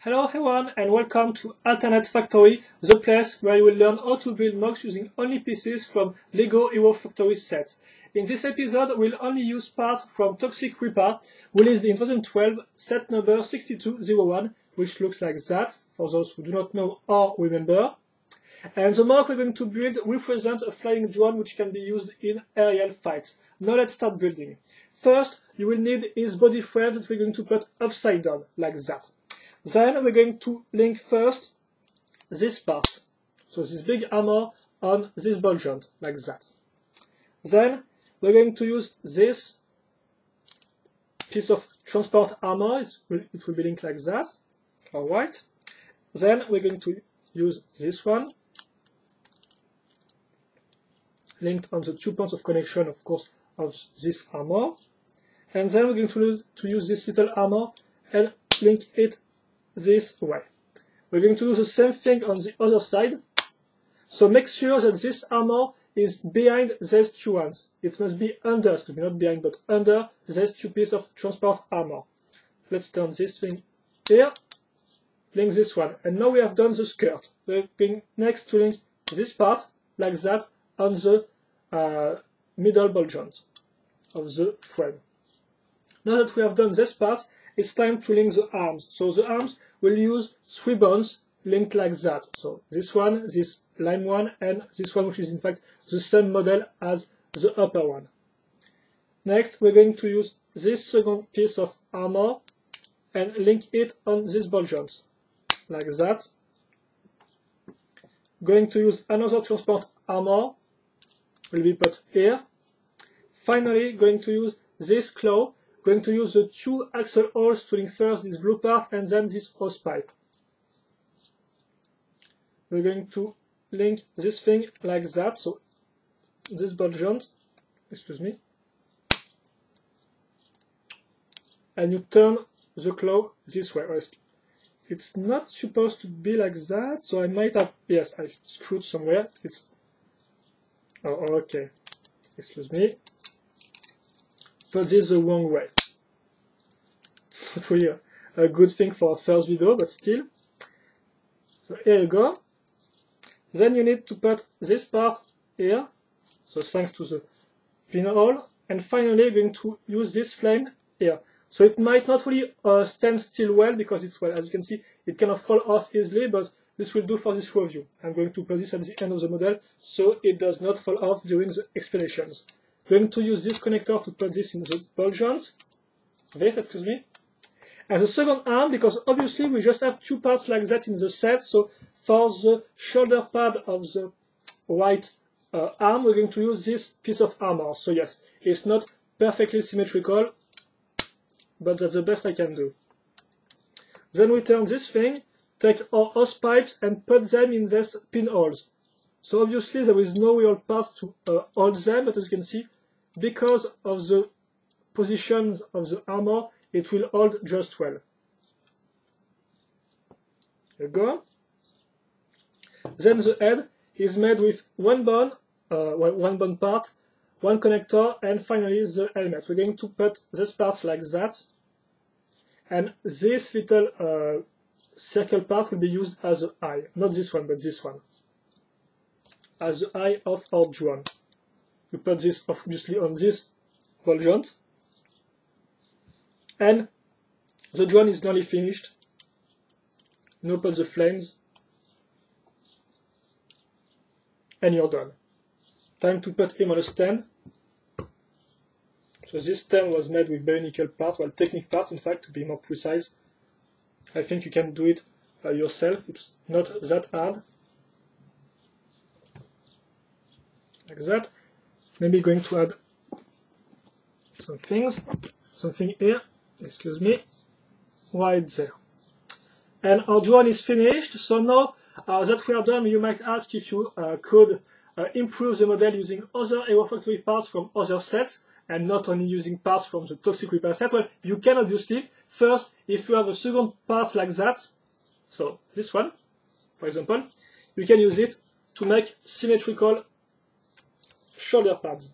Hello everyone and welcome to Alternate Factory, the place where you will learn how to build mocks using only pieces from LEGO Hero Factory sets. In this episode, we'll only use parts from Toxic Reapa, released in 2012, set number 6201, which looks like that, for those who do not know or remember. And the mock we're going to build represents a flying drone which can be used in aerial fights. Now let's start building. First, you will need his body frame that we're going to put upside down, like that. Then we're going to link first this part, so this big armor on this ball joint, like that. Then we're going to use this piece of transport armor, it will be linked like that, alright. Then we're going to use this one, linked on the 2 points of connection, of course, of this armor. And then we're going to use this little armor and link it this way. We're going to do the same thing on the other side. So make sure that this armor is behind these two ones. It must be under, to be not behind, but under these two pieces of transport armor. Let's turn this thing here, link this one. And now we have done the skirt. We're going next to link this part, like that, on the middle ball joint of the frame. Now that we have done this part, it's time to link the arms. So the arms will use 3 bones linked like that. So this one, this lime one, and this one, which is in fact the same model as the upper one. Next, we're going to use this second piece of armor and link it on this ball joint, like that. Going to use another transport armor, will be put here. Finally, going to use this claw. Going to use the 2 axle holes to link first this blue part and then this hose pipe. We're going to link this thing like that, so this ball joint, excuse me, and you turn the claw this way. It's not supposed to be like that, so I might have, yes, I screwed somewhere. It's, oh, okay, excuse me. But this is the wrong way. Not really a good thing for a first video, but still. So here you go. Then you need to put this part here, so thanks to the pinhole. And finally, you're going to use this flame here. So it might not really stand still well, because it's, well, as you can see, it cannot fall off easily, but this will do for this review. I'm going to put this at the end of the model, so it does not fall off during the explanations. We're going to use this connector to put this in the ball joint. Wait, excuse me. And the second arm, because obviously we just have 2 parts like that in the set, so for the shoulder pad of the right arm, we're going to use this piece of armor. So yes, it's not perfectly symmetrical, but that's the best I can do. Then we turn this thing, take our hose pipes and put them in these pinholes. So obviously there is no real path to hold them, but as you can see, because of the positions of the armor, it will hold just well. There you go. Then the head is made with 1 bone, one bone part, 1 connector, and finally the helmet. We're going to put this part like that, and this little circle part will be used as an eye. Not this one, but this one, as the eye of our drone. We put this obviously on this ball joint, and the drone is nearly finished. Now put the flames, and you're done. Time to put him on a stand. So this stand was made with bionicle parts, well, Technic parts in fact, to be more precise. I think you can do it yourself, it's not that hard. Like that. Maybe going to add something here, excuse me, right there. And our drone is finished, so now that we are done, you might ask if you could improve the model using other Hero Factory parts from other sets, and not only using parts from the Toxic Reapa set. Well, you can obviously. First, if you have a second part like that, so this one, for example, you can use it to make symmetrical shoulder pads.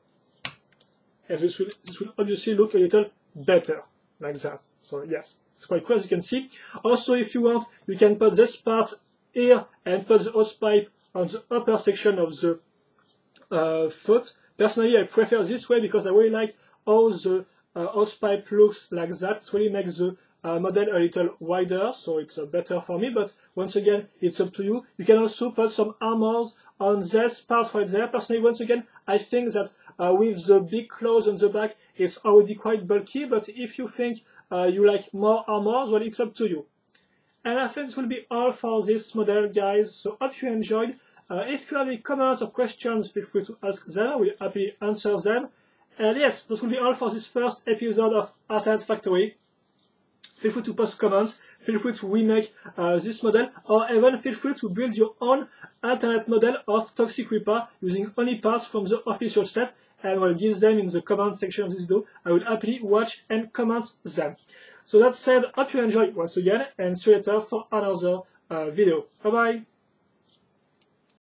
And this will obviously look a little better, like that. So yes, It's quite cool, as you can see. Also, if you want, you can put this part here and put the hose pipe on the upper section of the foot. Personally, I prefer this way because I really like how the hose pipe looks like that. It really makes the model a little wider, so it's better for me, but once again, it's up to you. You can also put some armors on this part right there. Personally, once again, I think that with the big claws on the back, it's already quite bulky, but if you think you like more armors, well, it's up to you. And I think this will be all for this model, guys, so hope you enjoyed. If you have any comments or questions, feel free to ask them. I will happily answer them. And yes, this will be all for this first episode of Alternate Factory. Feel free to post comments, feel free to remake this model, or even feel free to build your own alternate model of Toxic Reapa using only parts from the official set, and I will give them in the comment section of this video. I will happily watch and comment them. So that said, hope you enjoyed once again, and see you later for another video. Bye bye!